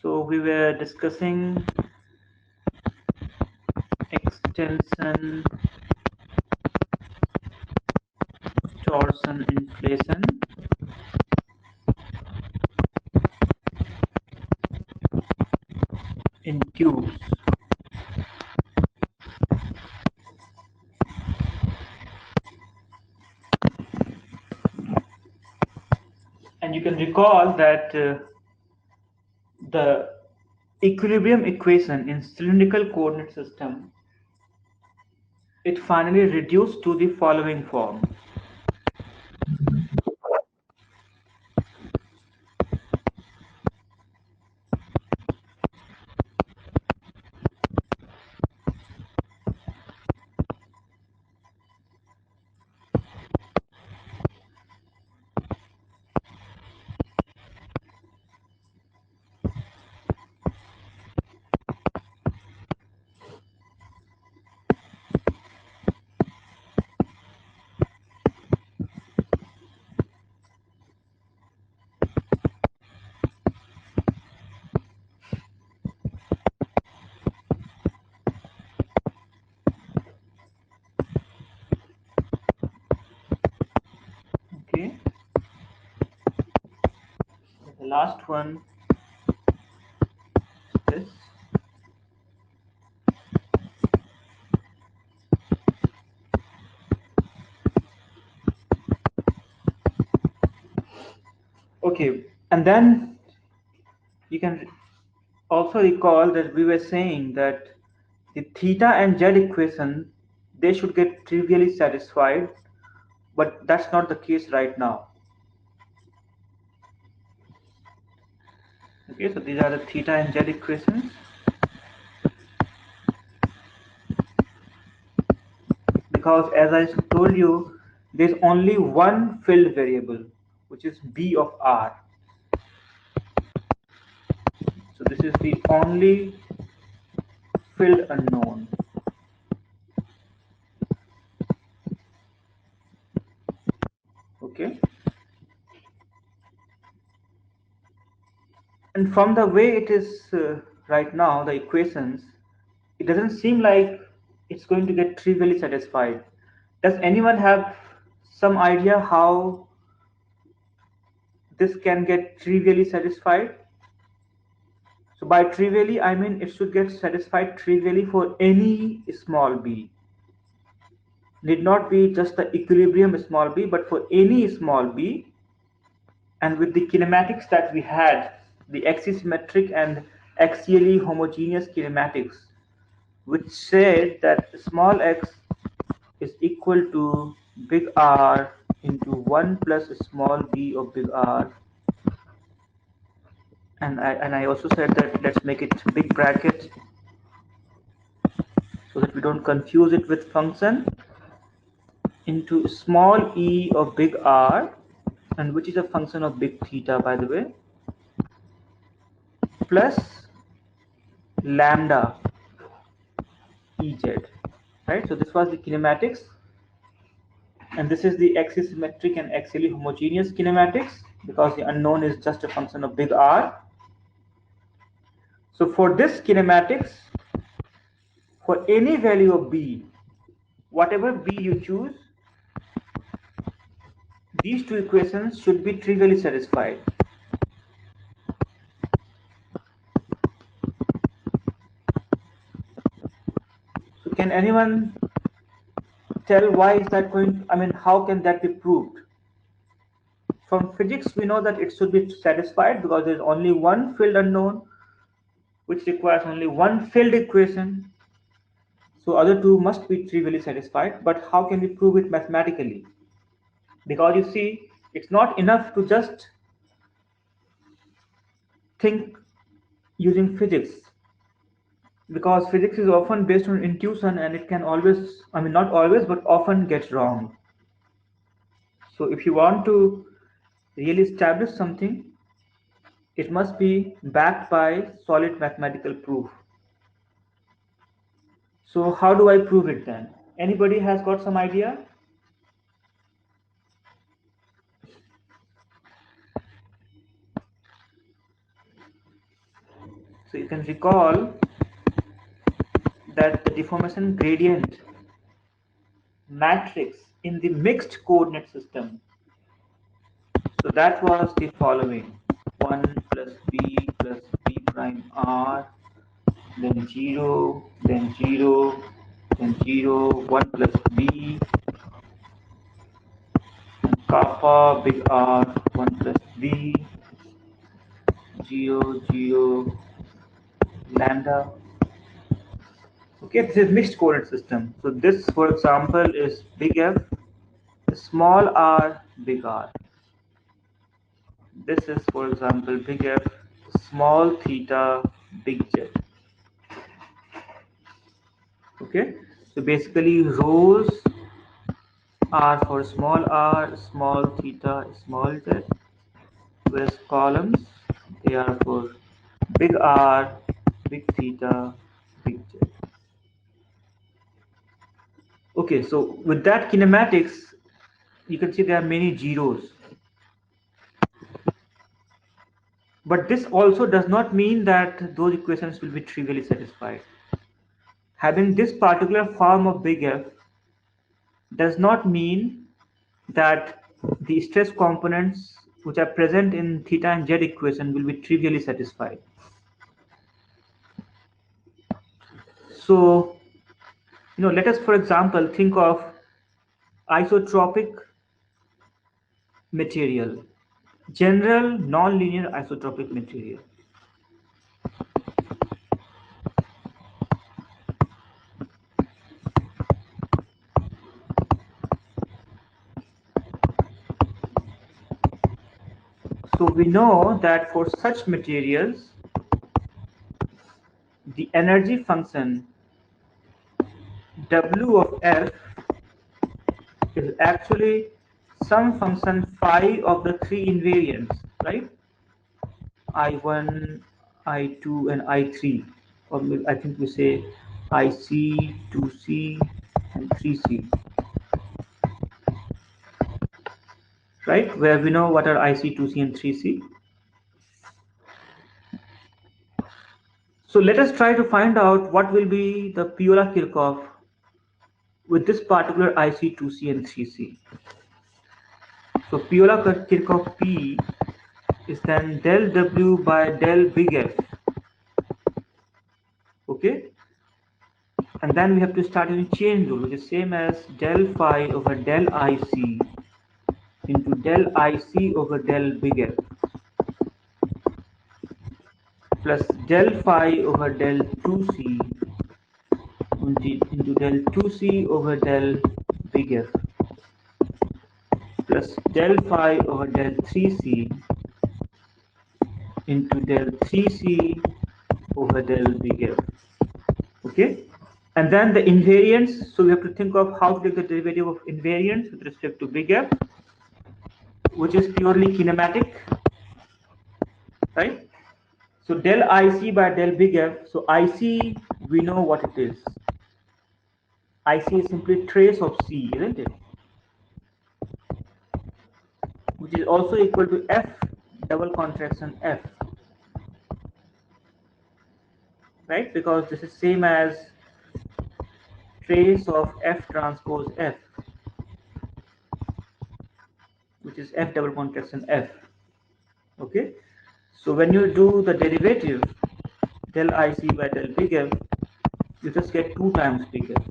So we were discussing extension torsion inflation in tubes. And you can recall that the equilibrium equation in cylindrical coordinate system, it finally reduced to the following form. Okay, the last one is this. Okay, and then you can also recall that we were saying that the theta and z equation, they should get trivially satisfied, but that's not the case right now. Okay, so these are the theta and z equations, because as I told you, there's only one filled variable, which is b of r. So this is the only filled unknown. Okay, and from the way it is right now, the equations, it doesn't seem like it's going to get trivially satisfied. Does anyone have some idea how this can get trivially satisfied? So by trivially, I mean it should get satisfied trivially for any small b. Need not be just the equilibrium small b, but for any small b. And with the kinematics that we had, the axisymmetric and axially homogeneous kinematics, which said that small x is equal to big R into 1 plus small b of big R. And I also said that let's make it big bracket so that we don't confuse it with function, into small e of big R, and which is a function of big theta, by the way, plus lambda Ez, right? So this was the kinematics, and this is the axisymmetric and axially homogeneous kinematics, because the unknown is just a function of big R. So for this kinematics, for any value of b, whatever b you choose, these two equations should be trivially satisfied. So can anyone tell why is that going, I mean, how can that be proved? From physics, we know that it should be satisfied because there is only one field unknown, which requires only one field equation. So other two must be trivially satisfied. But how can we prove it mathematically? Because you see, it's not enough to just think using physics, because physics is often based on intuition, and it can always, I mean, not always, but often get wrong. So if you want to really establish something, it must be backed by solid mathematical proof. So how do I prove it then? Anybody has got some idea? So you can recall that the deformation gradient matrix in the mixed coordinate system, so that was the following: 1 plus b plus b prime r, then 0, then 0, then 0, 1 plus b, and kappa big R, 1 plus b, 0, 0, lambda. Okay, this is mixed coordinate system. So this, for example, is big F, small r, big R. This is, for example, big F, small theta, big Z. Okay, so basically rows are for small theta, small z, whereas columns, they are for big R, big theta, big Z. Okay, so with that kinematics, you can see there are many zeros. But this also does not mean that those equations will be trivially satisfied. Having this particular form of big F does not mean that the stress components which are present in theta and z equation will be trivially satisfied. So, let us, for example, think of isotropic material, general non-linear isotropic material. So we know that for such materials, the energy function W of F is actually some function phi of the three invariants, right? I1, I2, and I3. Or I think we say IC, 2C, and 3C, right? Where we know what are IC, 2C, and 3C. So let us try to find out what will be the Piola-Kirchhoff with this particular IC, 2C, and 3C. So Piola-Kirchhoff P is then del W by del big F. Okay? And then we have to start using chain rule, which is same as del phi over del IC into del IC over del big F plus del phi over del 2C into del 2C over del big F plus del phi over del 3C into del 3C over del big F. Okay? And then the invariants, so we have to think of how to take the derivative of invariants with respect to big F, which is purely kinematic, right? So del IC by del big F, so IC, we know what it is. IC is simply trace of C, isn't it? Which is also equal to F double contraction F, right? Because this is same as trace of F transpose F, which is F double contraction F. Okay, so when you do the derivative del IC by del big F, you just get 2 times big F.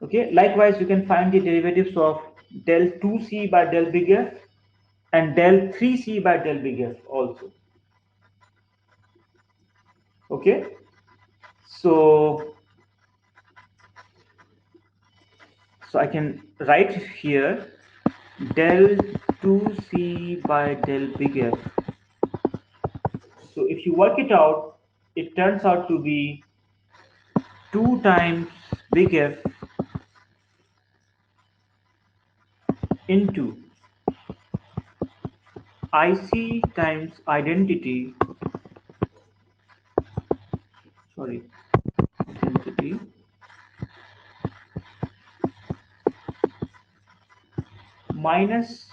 Okay, likewise you can find the derivatives of del 2C by del big F and del 3C by del big F also. Okay, so I can write here del 2C by del big F. So if you work it out, it turns out to be 2 times big F into IC times identity, identity minus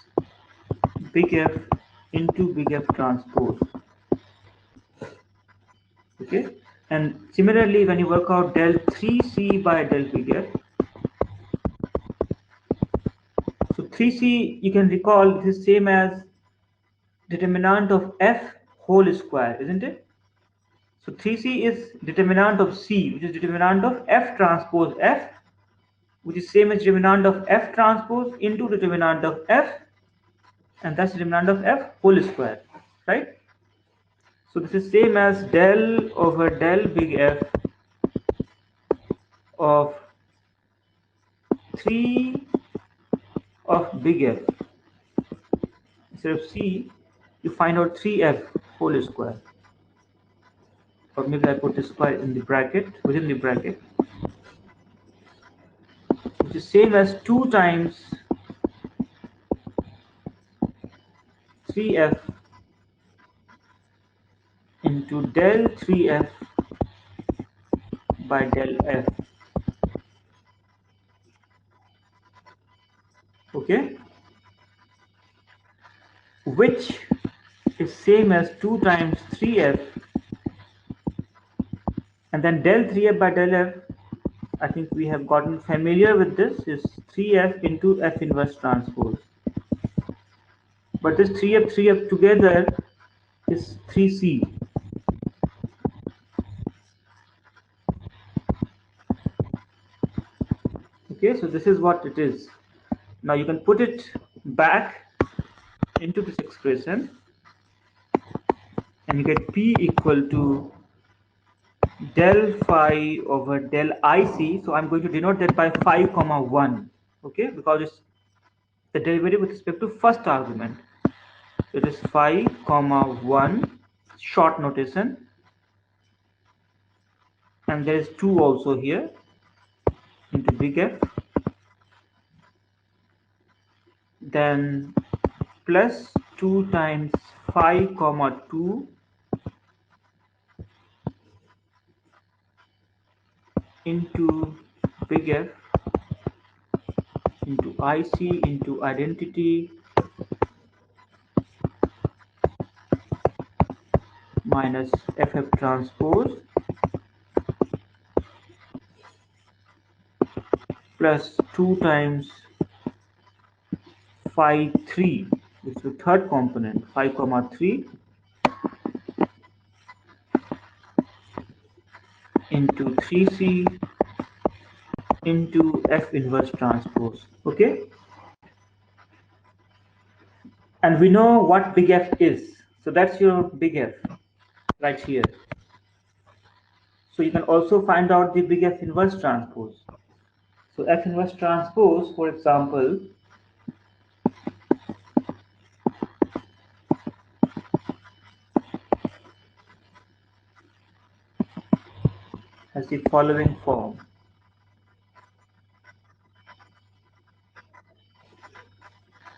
big F into big F transpose. Okay, and similarly, when you work out del 3c by del big F, so 3c you can recall this is same as determinant of F whole square, isn't it? So 3c is determinant of C, which is determinant of F transpose F, which is same as determinant of F transpose into determinant of F, and that's determinant of F whole square, right? So this is same as del over del big F of 3 of big F. Instead of C, you find out 3F whole square. Or maybe I put the square in the bracket, within the bracket, which is same as 2 times 3F into del 3F by del F. Okay? Which is same as 2 times 3F, and then del 3F by del F, I think we have gotten familiar with this, is 3F into F inverse transpose. But this 3F together is 3C. Okay, so this is what it is. Now you can put it back into this expression and you get P equal to del phi over del IC. So I'm going to denote that by phi comma 1. Okay, because it's the derivative with respect to first argument. It is phi comma 1, short notation, and there is 2 also here into big F, then plus 2 times phi comma 2 into big F into IC into identity minus FF transpose plus 2 times phi 3, which is the third component, phi comma 3 into 3C into F inverse transpose. Okay, and we know what big F is, so that's your big F right here. So you can also find out the big F inverse transpose. So F inverse transpose, for example, has the following form.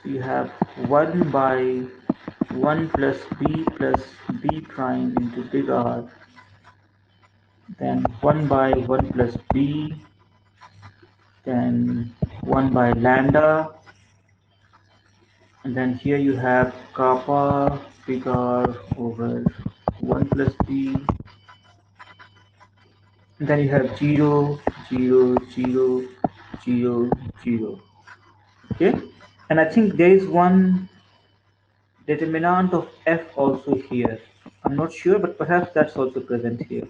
You have 1 by 1 plus b prime into big R, then 1 by 1 plus b, then 1 by lambda, and then here you have kappa big R over 1 plus b, and then you have 0, 0, 0, 0, 0. Okay, and I think there is one determinant of F also here. I'm not sure, but perhaps that's also present here.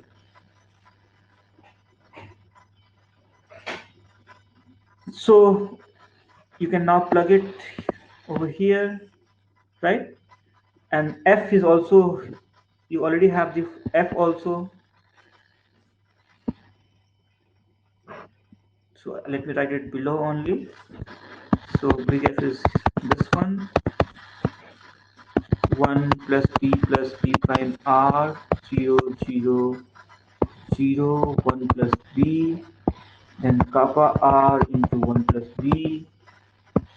So you can now plug it over here, right? And F is also, you already have the F also. So let me write it below only. So big F is this one, 1 plus b prime R, 0, 0, 0, 1 plus b, then kappa R into 1 plus b,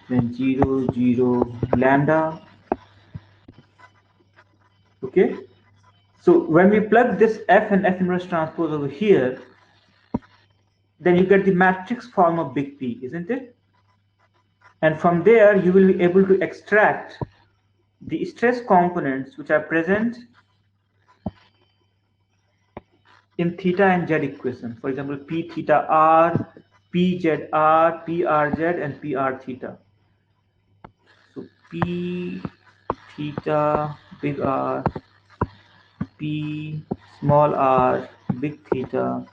then 0, 0, lambda. Okay, so when we plug this F and F inverse transpose over here, then you get the matrix form of big P, isn't it? And from there you will be able to extract the stress components which are present in theta and z equation. For example, p theta r, p z r, p r z, and p r theta. So p theta big R, p small r big theta,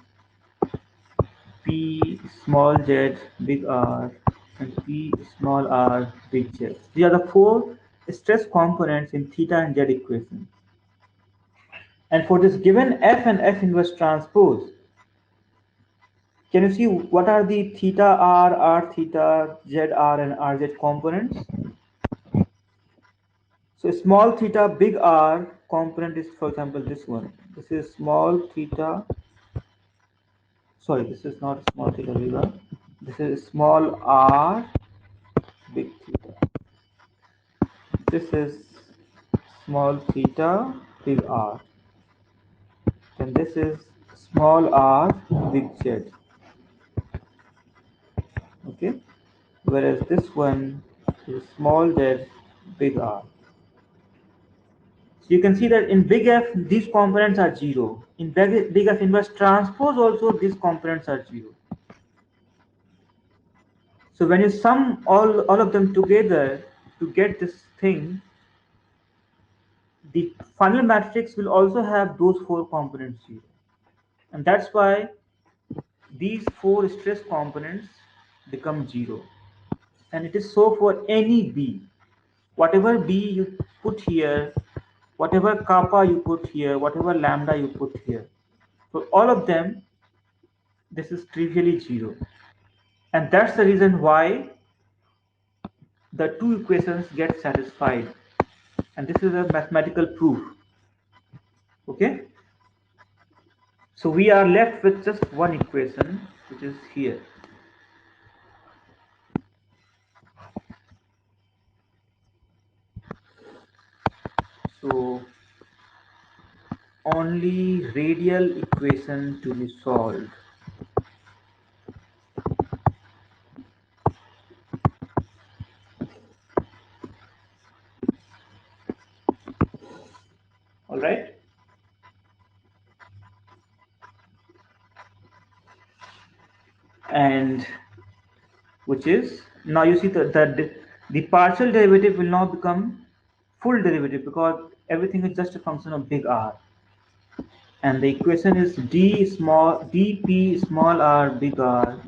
p small z big R, and p small r big z. These are the four stress components in theta and z equation. And for this given f and f inverse transpose, can you see what are the theta r, r theta, z r, and rz components? So small theta big R component is, for example, this one. This is small theta. Sorry, this is not small theta big R. This is small r big theta. This is small theta big R. And this is small r big Z. Okay. Whereas this one is small z big R. So you can see that in big F, these components are 0. In big F inverse transpose also, these components are 0. So when you sum all of them together to get this thing, the final matrix will also have those four components 0. And that's why these four stress components become 0. And it is so for any B. Whatever B you put here, whatever kappa you put here, whatever lambda you put here, for all of them, this is trivially 0. And that's the reason why the two equations get satisfied. And this is a mathematical proof. Okay? So we are left with just one equation, which is here. So only radial equation to be solved. All right? And which is, now you see the partial derivative will now become full derivative because everything is just a function of big R. And the equation is dp small r big R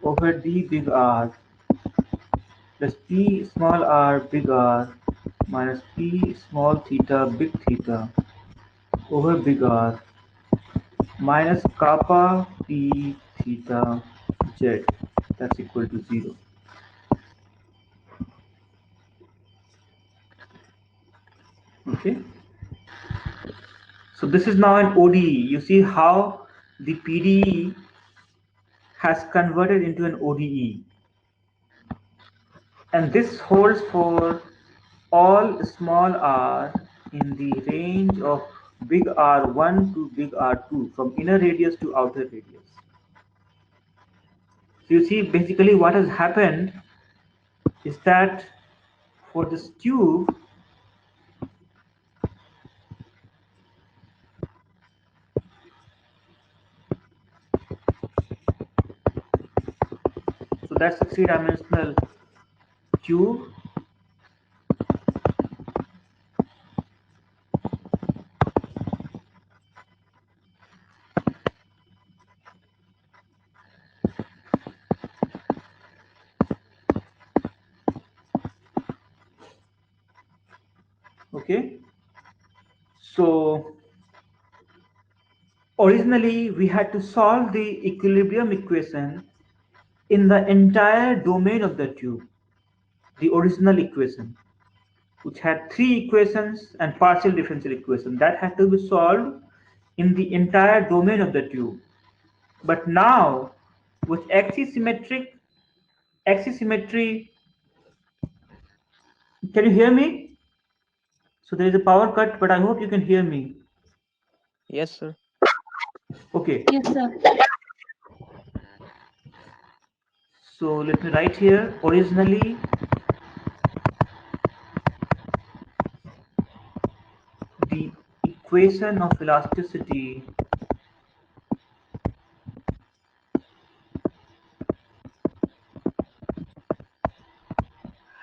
over d big R plus p small r big R minus p small theta big theta over big R minus kappa p theta z, that's equal to 0. Okay, so this is now an ODE. You see how the PDE has converted into an ODE, and this holds for all small r in the range of big R1 to big R2, from inner radius to outer radius. So you see basically what has happened is that for this tube, so that's a three-dimensional tube. Okay, so originally we had to solve the equilibrium equation in the entire domain of the tube, the original equation, which had three equations and partial differential equation that had to be solved in the entire domain of the tube. But now with axisymmetry, can you hear me? So there is a power cut, but I hope you can hear me. Yes, sir. Okay, Yes, sir. so let me write here. Originally the equation of elasticity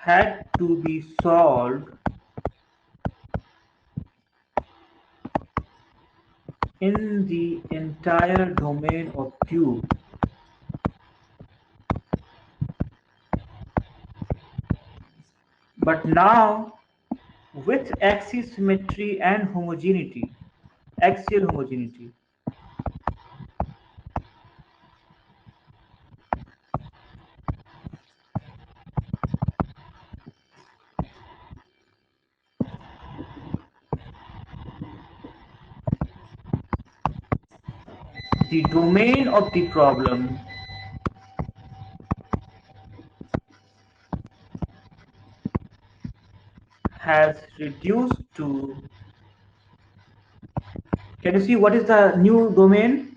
had to be solved in the entire domain of tube. But now, with axis symmetry and homogeneity, axial homogeneity, the domain of the problem has reduced to, can you see what is the new domain?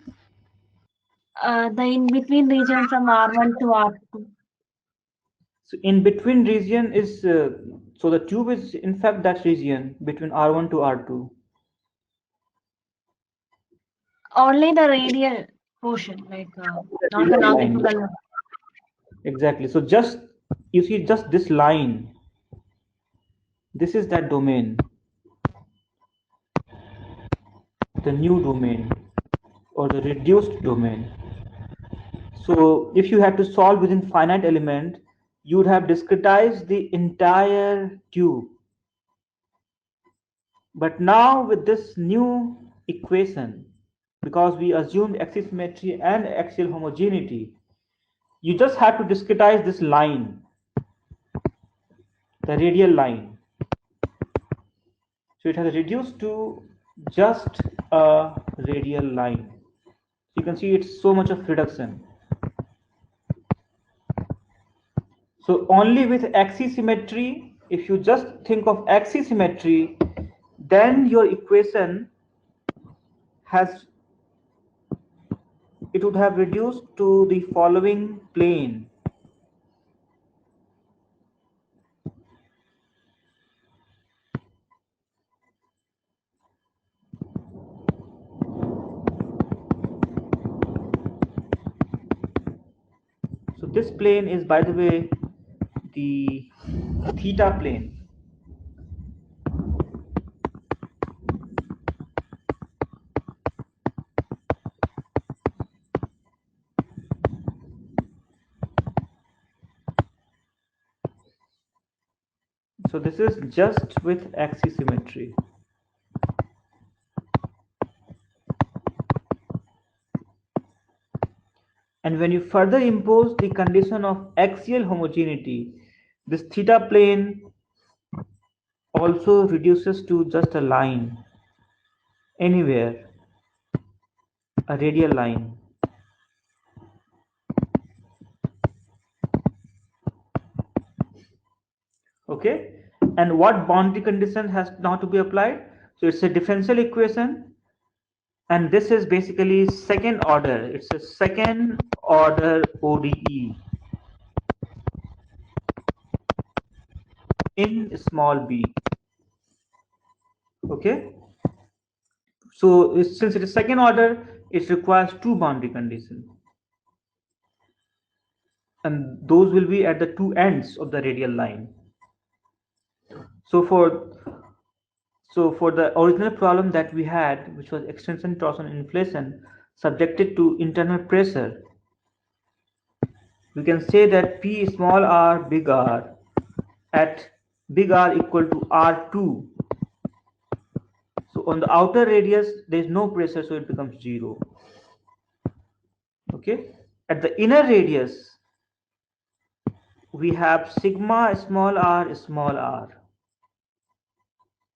The in-between region from R1 to R2. So in between region is, so the tube is in fact that region between R1 to R2. Only the radial portion, like not the Radial line. longitudinal. Exactly. So just, you see just this line, this is that domain, the new domain or the reduced domain. So if you had to solve within finite element, you would have discretized the entire tube. But now with this new equation, because we assumed axis symmetry and axial homogeneity, you just have to discretize this line, the radial line. So it has reduced to just a radial line. So you can see it's so much of reduction. So only with axisymmetry, if you just think of axisymmetry, then your equation has, it would have reduced to the following plane. So this plane is, by the way, the theta plane. So this is just with axisymmetry. And when you further impose the condition of axial homogeneity, this theta plane also reduces to just a line anywhere, a radial line. Okay, and what boundary condition has now to be applied? So it's a differential equation, and this is basically second order. It's a second order ODE in small b. Okay, so since it is second order, it requires two boundary conditions, and those will be at the two ends of the radial line. So for the original problem that we had, which was extension torsion inflation subjected to internal pressure, we can say that P small r big R at big R equal to R2. So on the outer radius, there is no pressure, so it becomes 0. Okay. At the inner radius, we have sigma small r.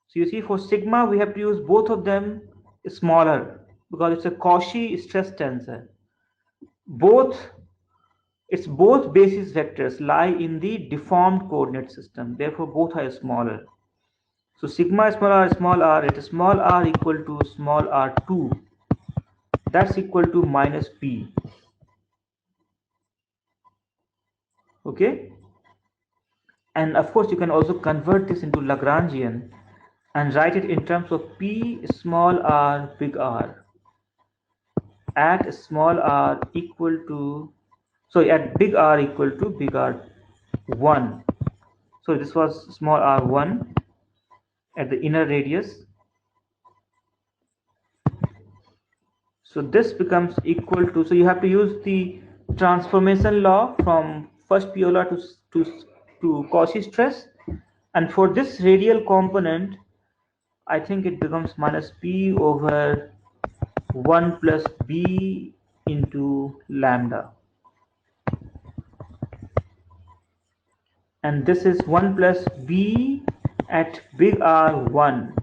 So you see, for sigma, we have to use both of them smaller because it's a Cauchy stress tensor. Both both basis vectors lie in the deformed coordinate system. Therefore, both are smaller. So sigma small r at small r equal to small r2. That's equal to minus p. Okay. And of course, you can also convert this into Lagrangian and write it in terms of P small r big R at small r equal to, sorry, at big R equal to big R 1. So this was small r1 at the inner radius. So this becomes equal to, so you have to use the transformation law from first Piola to Cauchy stress, and for this radial component I think it becomes minus p over 1 plus b into lambda, and this is 1 plus b at big R1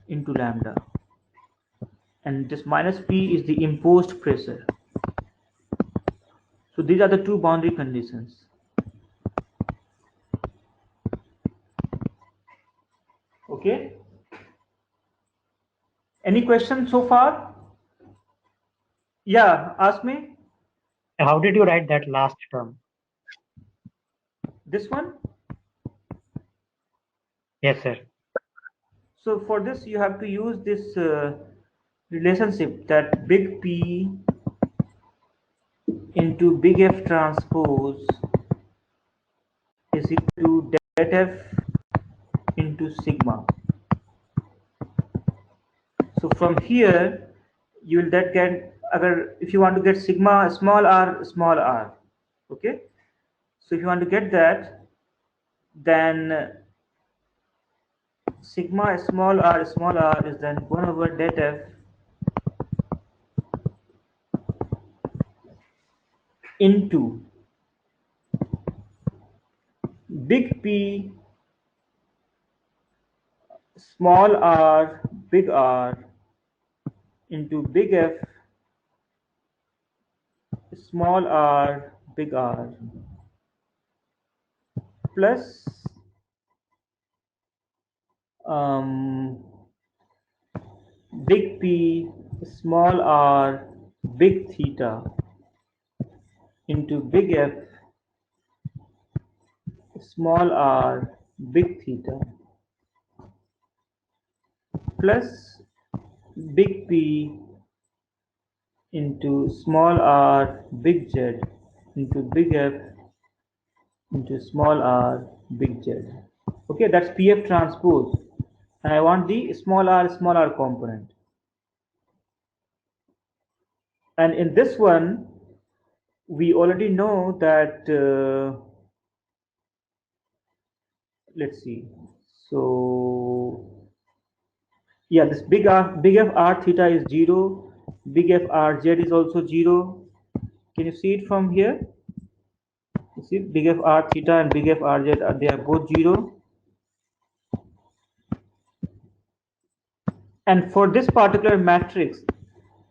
into lambda, and this minus p is the imposed pressure. So these are the two boundary conditions. Okay, any questions so far? Yeah, ask me. How did you write that last term? This one. Yes, sir. So for this you have to use this relationship that big P into big F transpose is equal to det F into sigma. So from here you will that get, if you want to get sigma small r, okay, so if you want to get that, then sigma small r is then 1 over det F into big P small r big R into big F small r big R plus um, big P small r big theta into big F small r big theta plus big P into small r big Z into big F into small r big Z. Okay, that's PF transpose, and I want the small r component. And in this one, we already know that, let's see. So yeah, this big F r theta is 0, big F r z is also 0. Can you see it from here? You see big F r theta and big F r z they are both 0. And for this particular matrix,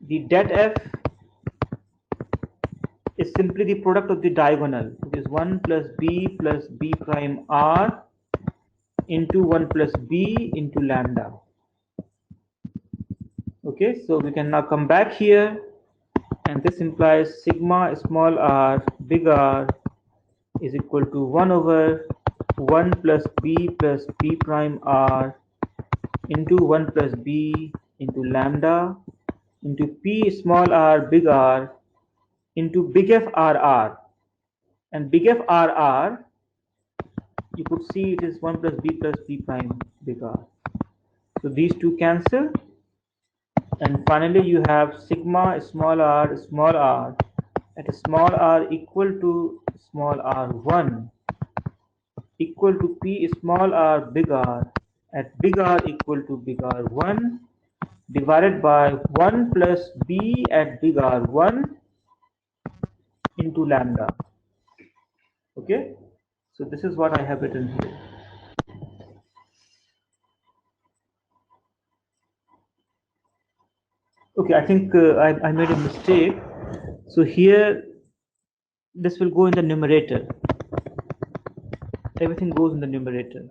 the det F is simply the product of the diagonal, which is 1 plus b prime r into 1 plus b into lambda. Okay, so we can now come back here, and this implies sigma small r big R is equal to 1 over 1 plus b prime r into 1 plus b into lambda into p small r big R into big F r r, and big F r r, you could see it is 1 plus b prime big R. So these two cancel, and finally you have sigma small r at small r equal to small r1 equal to p small r big R at big R equal to big R1 divided by 1 plus b at big R1 into lambda. Okay, so this is what I have written here. Okay, I think I made a mistake. So here this will go in the numerator. Everything goes in the numerator.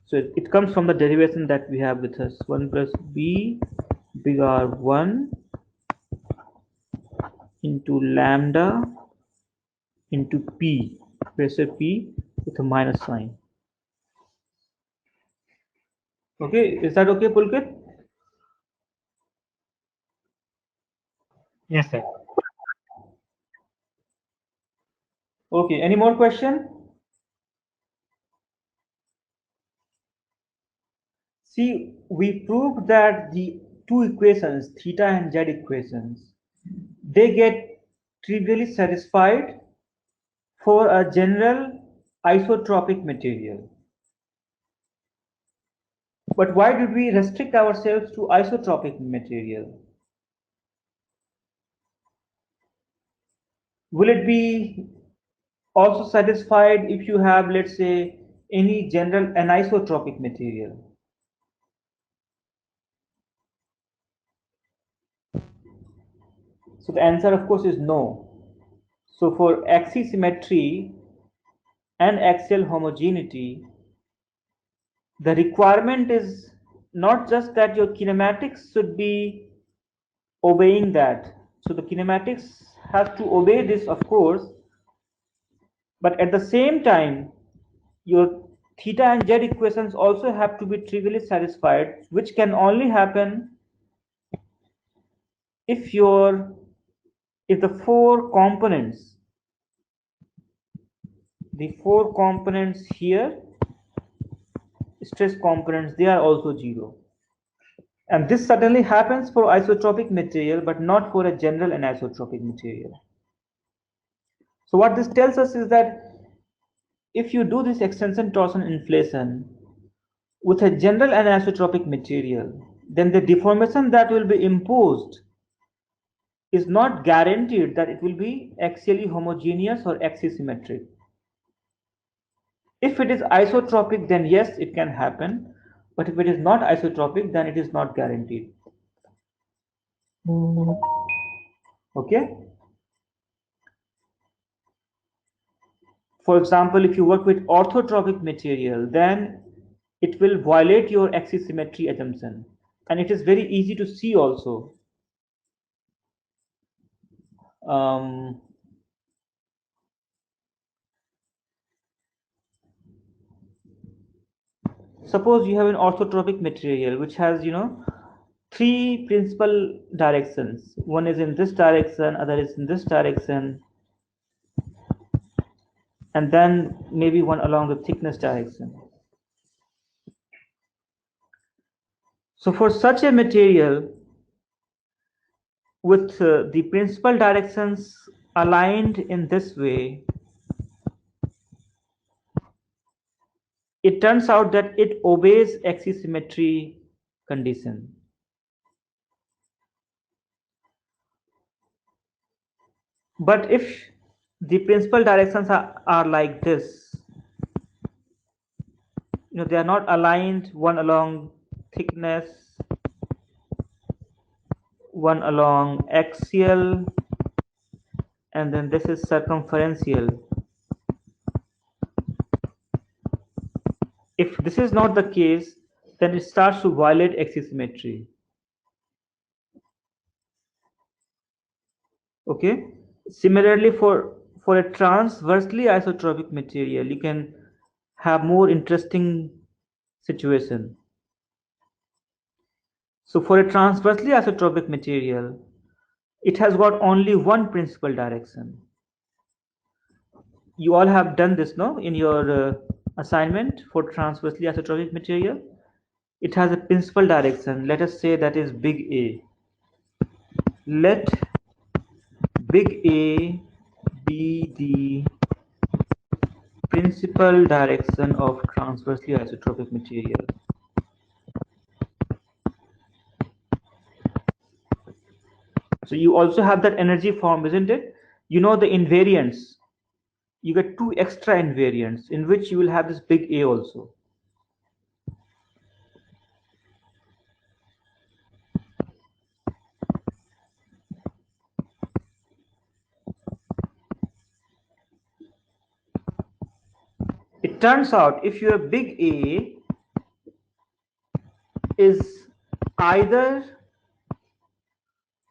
So it comes from the derivation that we have with us, 1 plus b big R1 into lambda into p, pressure P with a minus sign. Okay, is that okay, Pulkit? Yes, sir. Okay, any more question? See, we proved that the two equations, theta and z equations, they get trivially satisfied for a general isotropic material. But why did we restrict ourselves to isotropic material? Will it be also satisfied if you have, let's say, any general anisotropic material? So the answer, of course, is no. So for axisymmetry and axial homogeneity, the requirement is not just that your kinematics should be obeying that. So the kinematics have to obey this, of course, but at the same time, your theta and z equations also have to be trivially satisfied, which can only happen if the four components here, stress components, they are also zero. And this certainly happens for isotropic material, but not for a general anisotropic material. So what this tells us is that if you do this extension torsion inflation with a general anisotropic material, then the deformation that will be imposed is not guaranteed that it will be axially homogeneous or axisymmetric. If it is isotropic, then yes, it can happen. But if it is not isotropic, then it is not guaranteed. Okay? For example, if you work with orthotropic material, then it will violate your axisymmetry assumption. And it is very easy to see also. Suppose you have an orthotropic material which has, three principal directions. One is in this direction, other is in this direction, and then maybe one along the thickness direction. So for such a material with the principal directions aligned in this way, it turns out that it obeys axisymmetry condition. But if the principal directions are like this, they are not aligned, one along thickness, one along axial, and then this is circumferential. If this is not the case, then it starts to violate axisymmetry. Okay. Similarly, for a transversely isotropic material, you can have more interesting situation. So for a transversely isotropic material, it has got only one principal direction. You all have done this, no, in your assignment for transversely isotropic material. It has a principal direction. Let us say that is big A. Let big A be the principal direction of transversely isotropic material. So you also have that energy form, isn't it? You know the invariants. You get two extra invariants in which you will have this big A also. It turns out if your big A is either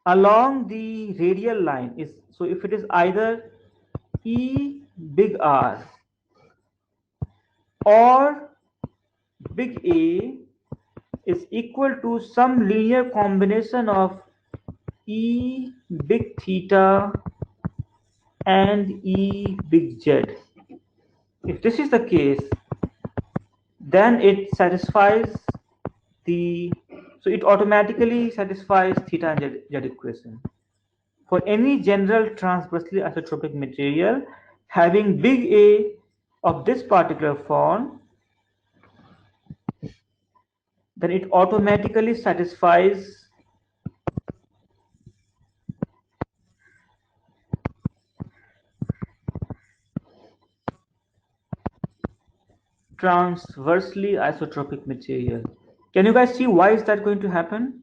along the radial line, so if it is either E big R or big A is equal to some linear combination of E big theta and E big Z. If this is the case, then it satisfies it automatically satisfies theta and Z equation. For any general transversely isotropic material having big A of this particular form, then it automatically satisfies transversely isotropic material. Can you guys see why is that going to happen?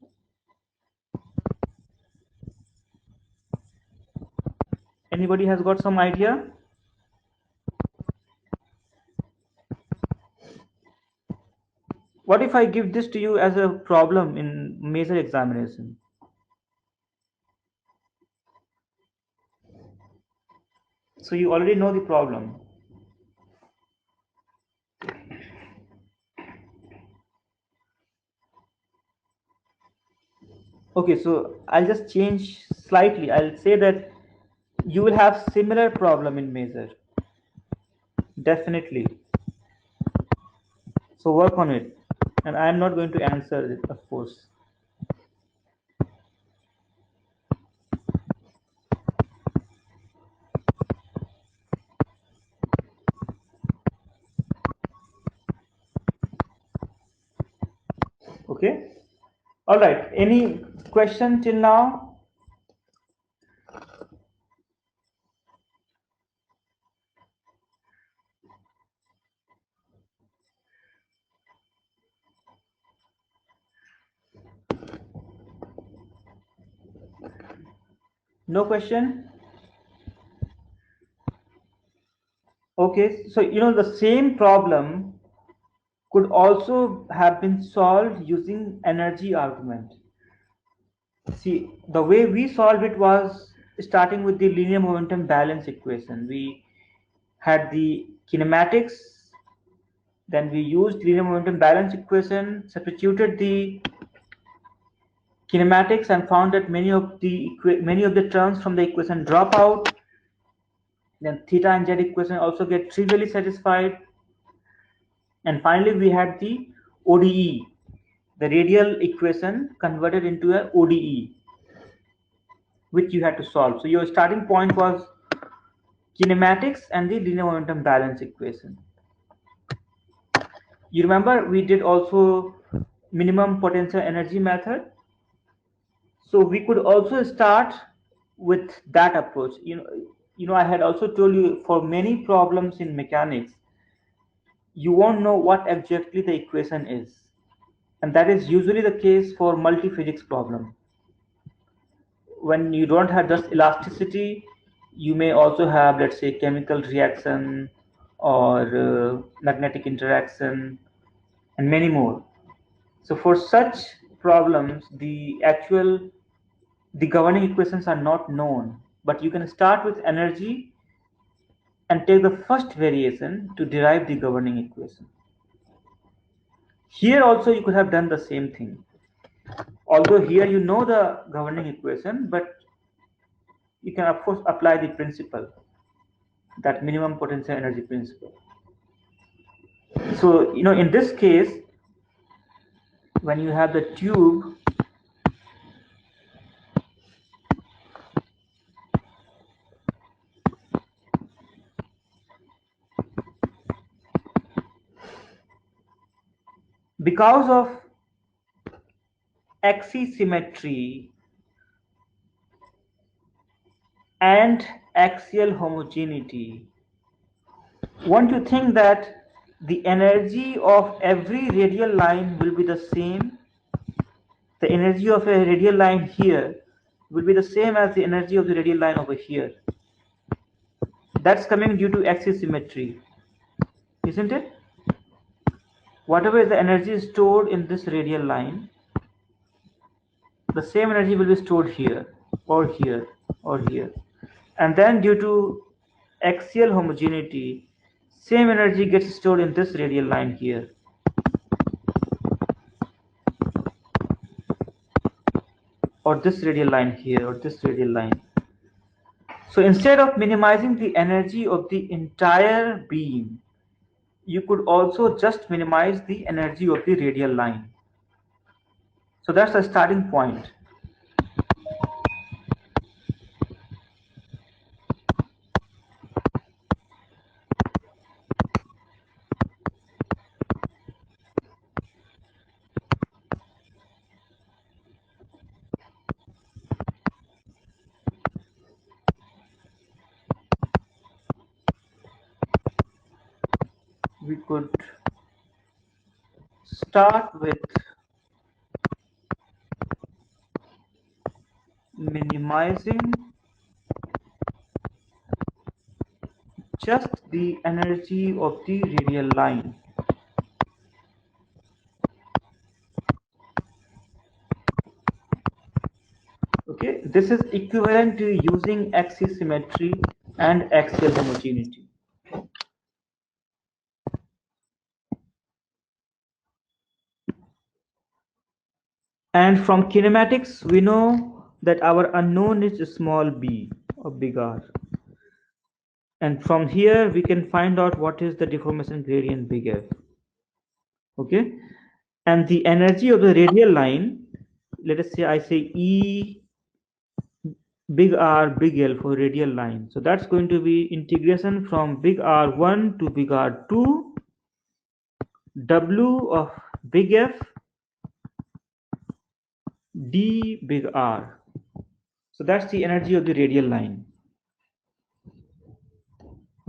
Anybody has got some idea? What if I give this to you as a problem in major examination? So you already know the problem. Okay, so I'll just change slightly. I'll say that you will have similar problem in major. Definitely. So work on it. And I'm not going to answer it, of course. Okay. All right. Any question till now? No question? Okay. So, the same problem could also have been solved using energy argument. See, the way we solved it was starting with the linear momentum balance equation. We had the kinematics, then we used linear momentum balance equation, substituted the kinematics, and found that many of the terms from the equation drop out. Then theta and z equation also get trivially satisfied. And finally, we had the ODE, the radial equation converted into a ODE, which you had to solve. So your starting point was kinematics and the linear momentum balance equation. You remember we did also minimum potential energy method. So we could also start with that approach. I had also told you for many problems in mechanics, you won't know what exactly the equation is. And that is usually the case for multi-physics problem. When you don't have just elasticity, you may also have, let's say, chemical reaction or magnetic interaction and many more. So for such problems, the governing equations are not known, but you can start with energy and take the first variation to derive the governing equation. Here also you could have done the same thing. Although here you know the governing equation, but you can of course apply the principle, that minimum potential energy principle. So, in this case, when you have the tube, because of axisymmetry and axial homogeneity, won't you think that the energy of every radial line will be the same? The energy of a radial line here will be the same as the energy of the radial line over here. That's coming due to axisymmetry, isn't it? Whatever the energy is stored in this radial line, the same energy will be stored here, or here, or here. And then due to axial homogeneity, same energy gets stored in this radial line here. Or this radial line here, or this radial line. So instead of minimizing the energy of the entire beam, you could also just minimize the energy of the radial line. So that's the starting point. We could start with minimizing just the energy of the radial line. Okay, this is equivalent to using axis symmetry and axial homogeneity. And from kinematics, we know that our unknown is small b or big R. And from here, we can find out what is the deformation gradient big F. Okay, and the energy of the radial line, let us say I say E big R big L for radial line. So that's going to be integration from big R1 to big R2 W of big F d big R. So that's the energy of the radial line.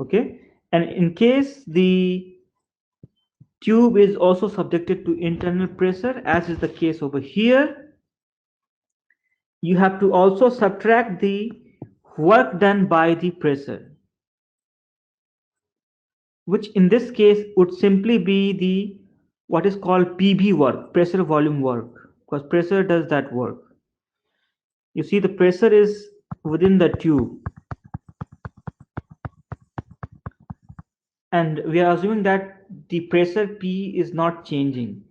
Okay, and in case the tube is also subjected to internal pressure, as is the case over here, you have to also subtract the work done by the pressure, which in this case would simply be the what is called PV work, pressure volume work, because pressure does that work. You see, the pressure is within the tube, and we are assuming that the pressure P is not changing.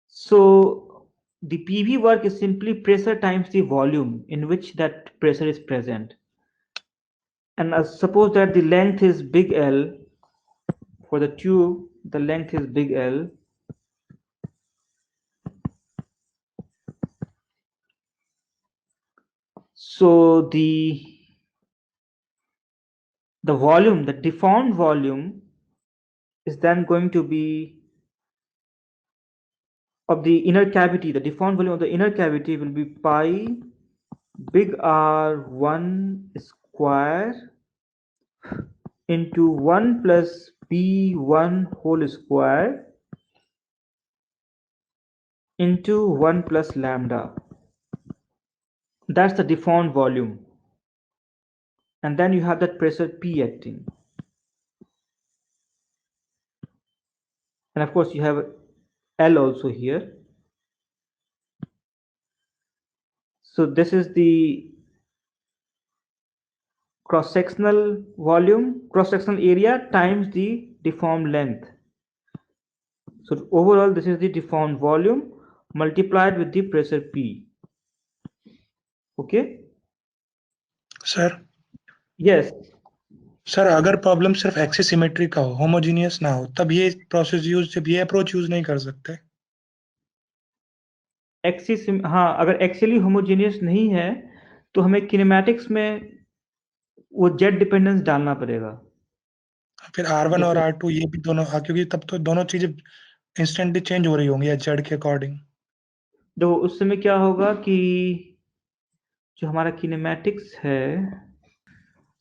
So the PV work is simply pressure times the volume in which that pressure is present. And suppose that the length is big L for the tube, the length is big L. So the volume, the deformed volume, is then going to be of the inner cavity. The deformed volume of the inner cavity will be pi big R1 square into 1 plus B1 whole square into 1 plus lambda. That's the deformed volume. And then you have that pressure P acting. And of course, you have L also here. So this is the cross-sectional volume, cross-sectional area times the deformed length. So overall, this is the deformed volume multiplied with the pressure P. Okay? Sir Yes. Sir अगर problem सिर्फ axis symmetry का हो, homogeneous ना हो, तब ये process use जब ये अप्रोच यूज नहीं कर सकते. एक्सिस, हाँ, अगर एक्चुअली होमोजेनियस नहीं है तो हमें किनेमैटिक्स में वो जेड डिपेंडेंस डालना पड़ेगा. फिर R1 और R2 ये भी दोनों, क्योंकि तब तो दोनों चीजें इंस्टेंटली चेंज हो रही होंगी या जेड के अकॉर्डिंग. तो उस समय क्या होगा कि जो हमारा किनेमैटिक्स है,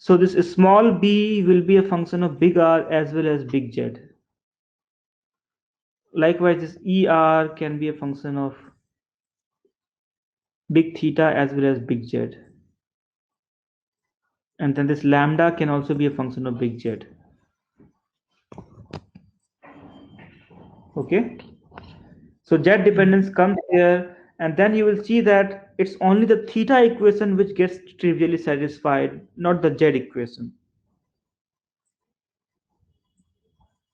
so this small b will be a function of big R as well as big Z. Likewise, this ER can be a function of big theta as well as big Z. And then this lambda can also be a function of big Z. Okay. So Z dependence comes here, and then you will see that it's only the theta equation which gets trivially satisfied, not the Z equation.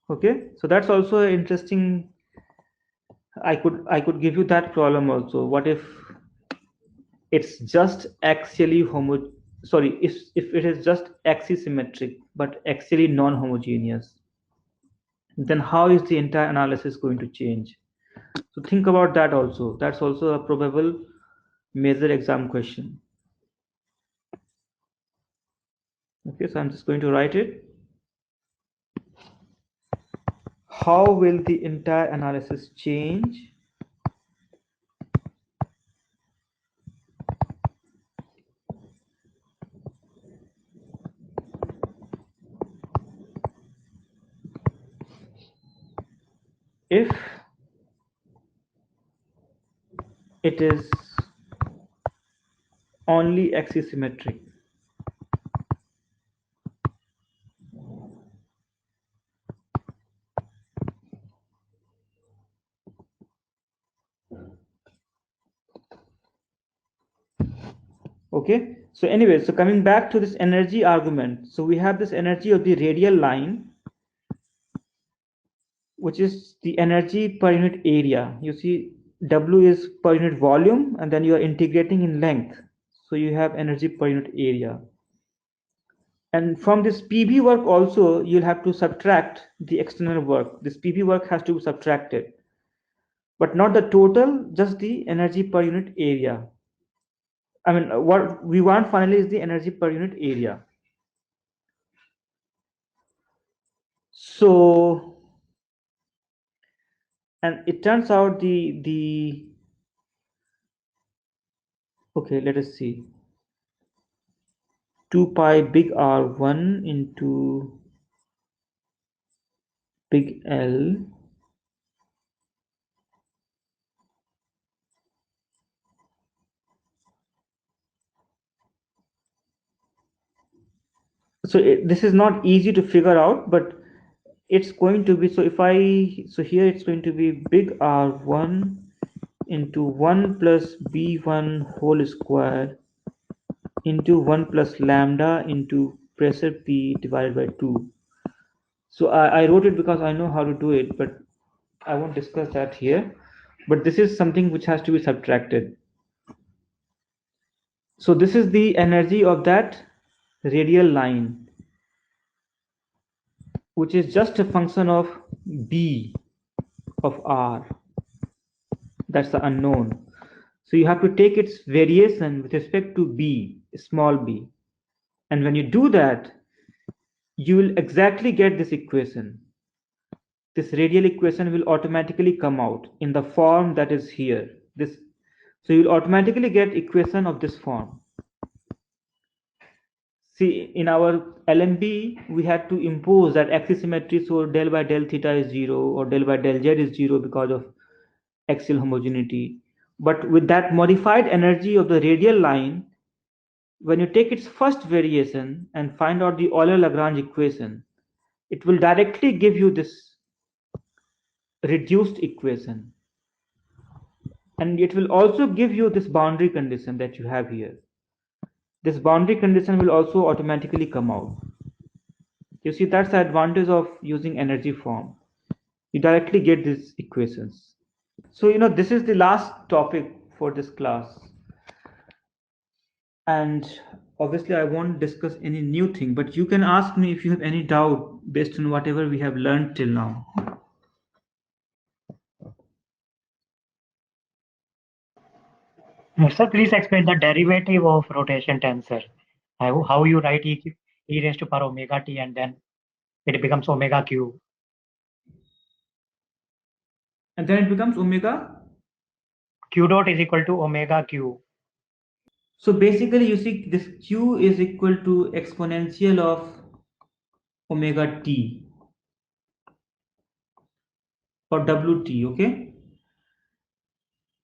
Okay, so that's also interesting. I could give you that problem also. What if it's just axially sorry, if it is just axisymmetric but axially non-homogeneous, then how is the entire analysis going to change? So think about that also. That's also a probable major exam question. Okay, so I'm just going to write it. How will the entire analysis change if it is only axisymmetric? Okay, so anyway, so coming back to this energy argument, so we have this energy of the radial line, which is the energy per unit area. You see, W is per unit volume, and then you are integrating in length. So you have energy per unit area. And from this PV work also, you'll have to subtract the external work. This PV work has to be subtracted, but not the total, just the energy per unit area. I mean, what we want finally is the energy per unit area. So, and it turns out okay, let us see. 2 pi big R1 into big L so this is not easy to figure out, but it's going to be, so if I, so here it's going to be big R1 into 1 plus B1 whole square into 1 plus lambda into pressure P divided by 2. So I wrote it because I know how to do it, but I won't discuss that here. But this is something which has to be subtracted. So this is the energy of that radial line, which is just a function of B of R. That's the unknown. So you have to take its variation with respect to B, small b. And when you do that, you will exactly get this equation. This radial equation will automatically come out in the form that is here. So you will automatically get equation of this form. See, in our LMB, we had to impose that axisymmetry, so del by del theta is 0 or del by del z is 0 because of axial homogeneity. But with that modified energy of the radial line, when you take its first variation and find out the Euler-Lagrange equation, it will directly give you this reduced equation. And it will also give you this boundary condition that you have here. This boundary condition will also automatically come out. You see, that's the advantage of using energy form. You directly get these equations. So, this is the last topic for this class. And obviously, I won't discuss any new thing, but you can ask me if you have any doubt based on whatever we have learned till now. Sir, please explain the derivative of rotation tensor. How you write e raised to power omega t and then it becomes omega q. And then it becomes omega. Q dot is equal to omega q. So basically, you see, this q is equal to exponential of omega t or wt, okay?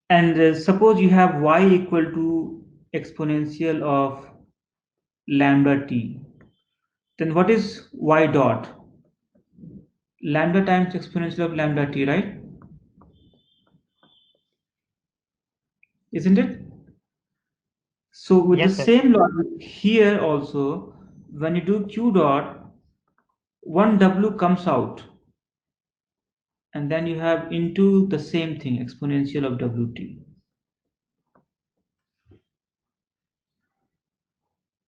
And suppose you have y equal to exponential of lambda t. Then what is y dot? Lambda times exponential of lambda t, right? Isn't it? So with the Yes, sir. same logic here also, when you do q dot, one w comes out, and then you have into the same thing, exponential of wt.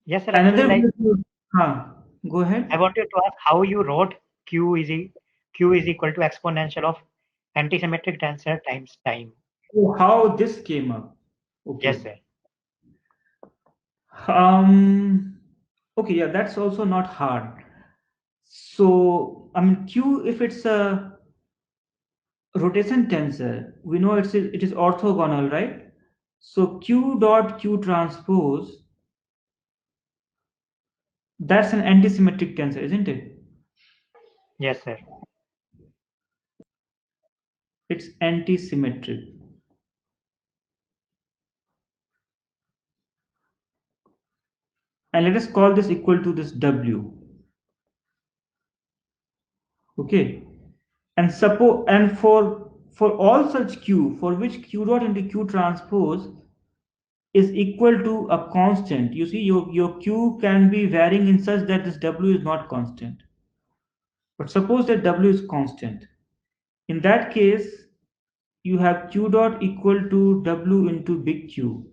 Yes, sir. Another Actually, like go ahead. I wanted to ask how you wrote Q is equal to exponential of antisymmetric tensor times time. Oh, how this came up. Yes, Okay. sir. Okay, yeah, that's also not hard. So, I mean, Q, if it's a rotation tensor, we know it is orthogonal, right? So Q dot Q transpose, that's an antisymmetric tensor, isn't it? Yes, sir. It's antisymmetric. And let us call this equal to this W. Okay. And suppose, and for all such Q, for which Q dot into Q transpose is equal to a constant. You see, your Q can be varying in such that this W is not constant. But suppose that W is constant. In that case, you have Q dot equal to W into big Q,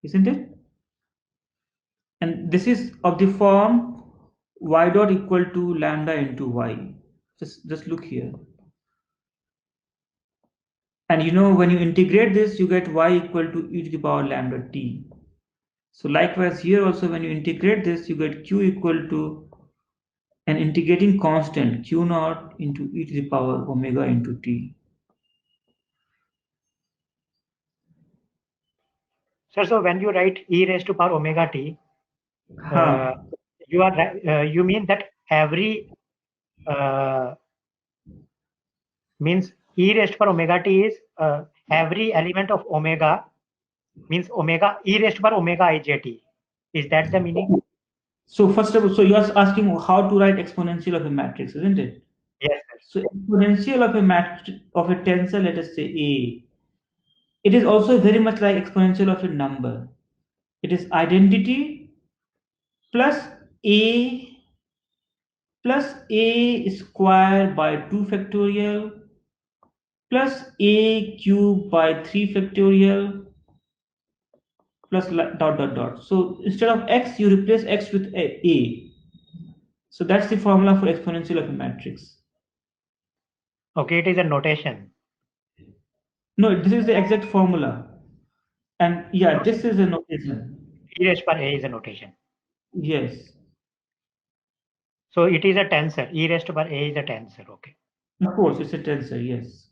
isn't it? And this is of the form Y dot equal to lambda into Y. Just look here. And you know, when you integrate this, you get Y equal to e to the power lambda t. So likewise here also, when you integrate this, you get Q equal to an integrating constant Q naught into e to the power omega into t. Sir, so when you write e raised to power omega t, Huh. you mean that every means e raised to power omega t is every element of omega means omega e raised to power omega ijt. Is that the meaning? So first of all, so you are asking how to write exponential of a matrix, isn't it? Yes, sir. So exponential of a matrix of a tensor, let us say A, it is also very much like exponential of a number. It is identity plus A plus A square by 2 factorial plus A cube by 3 factorial plus dot dot dot. So instead of x, you replace x with A. So that's the formula for exponential of a matrix. Okay, it is a notation. No, this is the exact formula. And No, yeah, this is a notation. e raised to power a is a notation. Yes. So it is a tensor. E raised to power a is a tensor. Okay. Of course, it's a tensor, yes.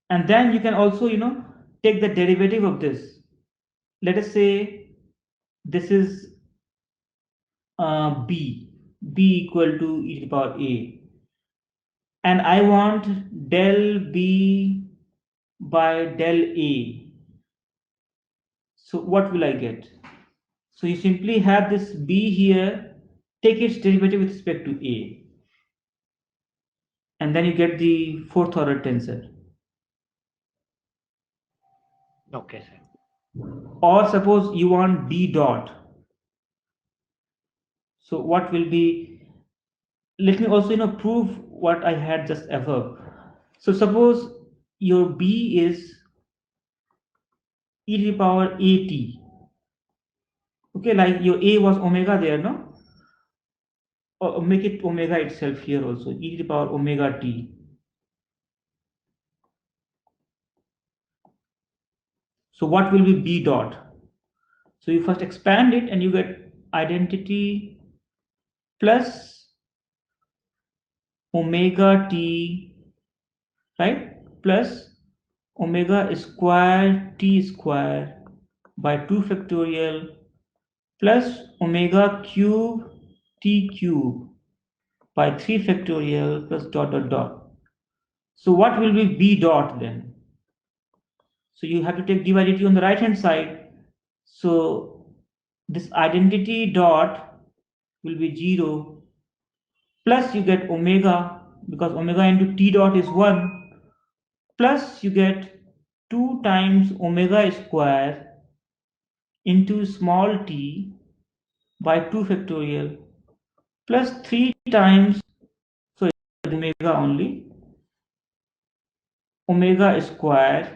And then you can also, take the derivative of this. Let us say this is B equal to e to the power A. And I want del B by del A. So what will I get? So you simply have this B here, take its derivative with respect to A. And then you get the fourth order tensor. Okay, sir. Or suppose you want B dot. So what will be, let me also prove what I had just above. So suppose your B is e to the power at. Okay, like your A was omega there, no? Or make it omega itself here also, e to the power omega t. So what will be B dot? So you first expand it and you get identity plus omega t, right? Plus omega square t square by 2 factorial plus omega cube t cube by 3 factorial plus dot dot dot. So what will be B dot then? So you have to take dy dt on the right hand side. So this identity dot will be 0 plus you get omega because omega into t dot is 1 plus you get 2 times omega square into small t by 2 factorial plus 3 times, so omega only, omega square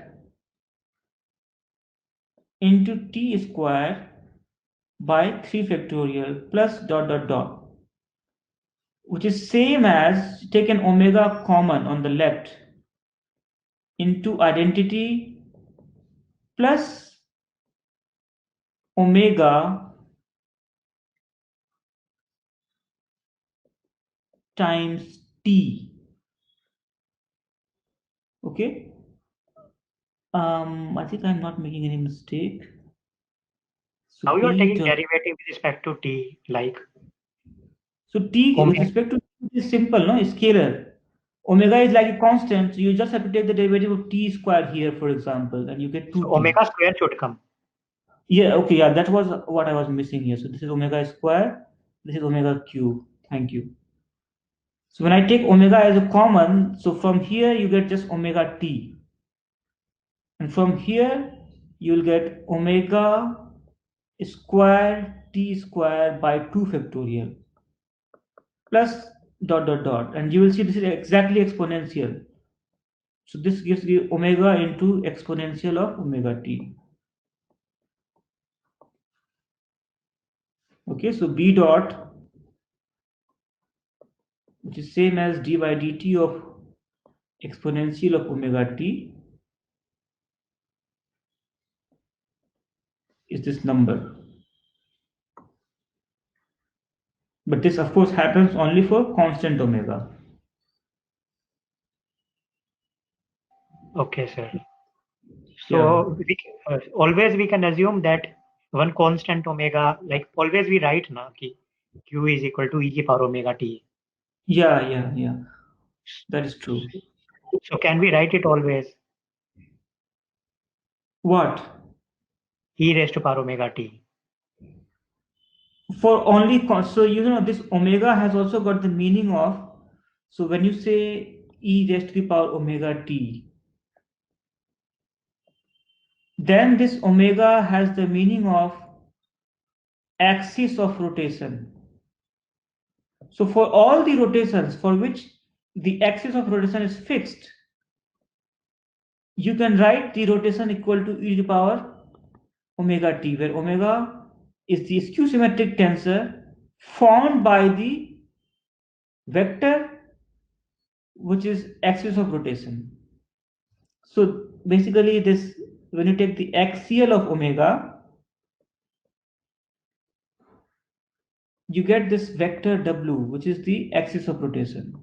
into t square by 3 factorial plus dot dot dot, which is same as take an omega common on the left into identity plus omega times t. Okay. I think I'm not making any mistake. So Now you are b taking dot, derivative with respect to t, like so t with omega. respect to t is simple, no? It's scalar. Omega is like a constant, so you just have to take the derivative of t square here, for example, and you get So 2t. omega square should come. Yeah, okay, yeah, that was what I was missing here. So this is omega square, this is omega cube. Thank you. So when I take omega as a common, so from here you get just omega t. And from here you'll get omega square t square by 2 factorial plus dot dot dot. And you will see this is exactly exponential. So this gives you omega into exponential of omega t. Okay, so b dot, which is same as d by dt of exponential of omega t, is this number. But this of course happens only for constant omega. Okay, sir. Yeah. So always we can assume that one constant omega, like always we write na ki q is equal to e की power omega t. Yeah. That is true. So can we write it always What? e raised to power omega t? For only, so you know this omega has also got the meaning of, so when you say e raised to the power omega t, then this omega has the meaning of axis of rotation. So for all the rotations for which the axis of rotation is fixed, you can write the rotation equal to e to the power omega t, where omega is the skew symmetric tensor formed by the vector which is axis of rotation. So basically this, when you take the axial of omega, you get this vector w, which is the axis of rotation.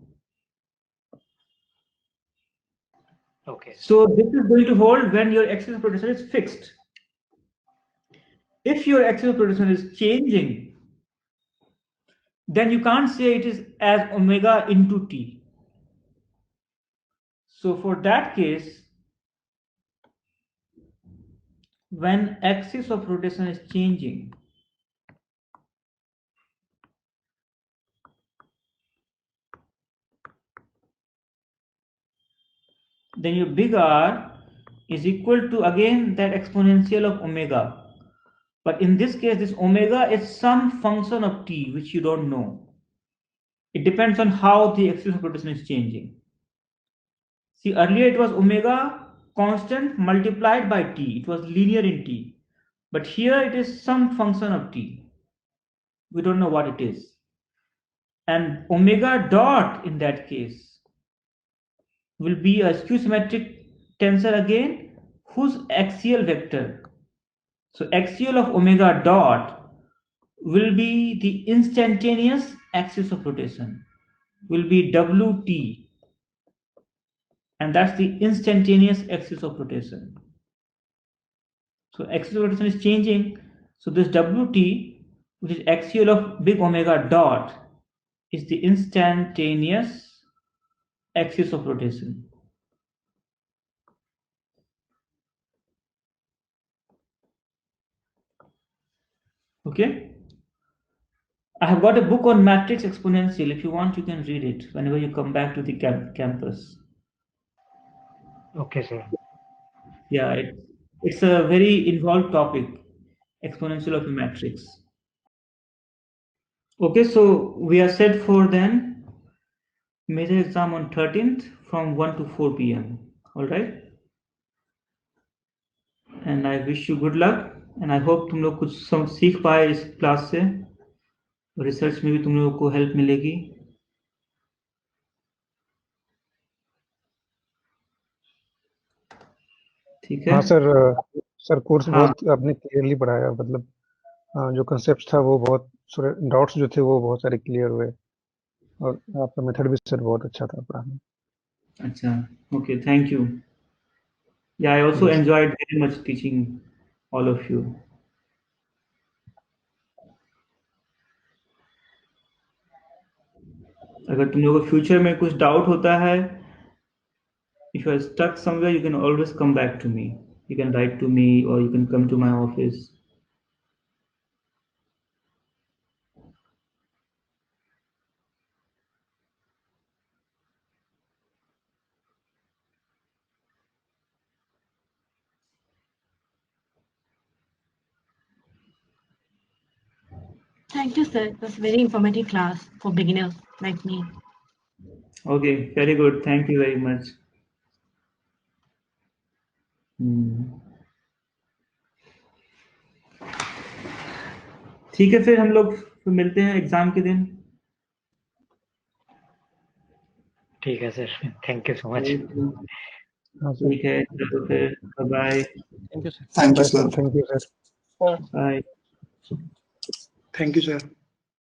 Okay. So this is going to hold when your axis of rotation is fixed. If your axis of rotation is changing, then you can't say it is as omega into t. So for that case, when axis of rotation is changing, then your big R is equal to again that exponential of omega. But in this case, this omega is some function of t which you don't know. It depends on how the axis of rotation is changing. See, earlier it was omega constant multiplied by t. It was linear in t. But here it is some function of t. We don't know what it is. And omega dot in that case will be a skew symmetric tensor again, whose axial vector. So axial of omega dot will be the instantaneous axis of rotation, will be wt, and that's the instantaneous axis of rotation. So axis of rotation is changing, so this wt, which is axial of big omega dot, is the instantaneous axis of rotation. Okay, I have got a book on matrix exponential. If you want, you can read it whenever you come back to the campus. Okay, sir. Yeah, it's a very involved topic, exponential of a matrix. Okay, so we are set for then major exam on 13th from 1 to 4 p.m. All right. And I wish you good luck and I hope तुम लोग कुछ सीख पाए इस class से, research में भी तुम लोगों को हेल्प मिलेगी। ठीक है। हाँ सर कोर्स हाँ बहुत आपने क्लियरली पढ़ाया, मतलब जो कंसेप्ट था वो बहुत, डाउट्स जो थे वो बहुत सारे क्लियर हुए, और आपका मेथड भी सर बहुत अच्छा था पढ़ाने। अच्छा, okay, thank you. Yeah I also Yes. Enjoyed very much teaching all of you. अगर तुम लोगों को फ्यूचर में कुछ डाउट होता है, if you are stuck somewhere, you can always come back to me. You can write to me or you can come to my office. Thank you, sir. It was a very informative class for beginners like me. Okay, very good. Thank you very much. ठीक है, फिर हम लोग मिलते हैं exam के दिन। ठीक है sir, thank you so much. हाँ सर, ठीक है, चलो फिर, bye Thank you, sir. Thank you, bye sir, sir. Thank you sir. Bye. Thank you, sir.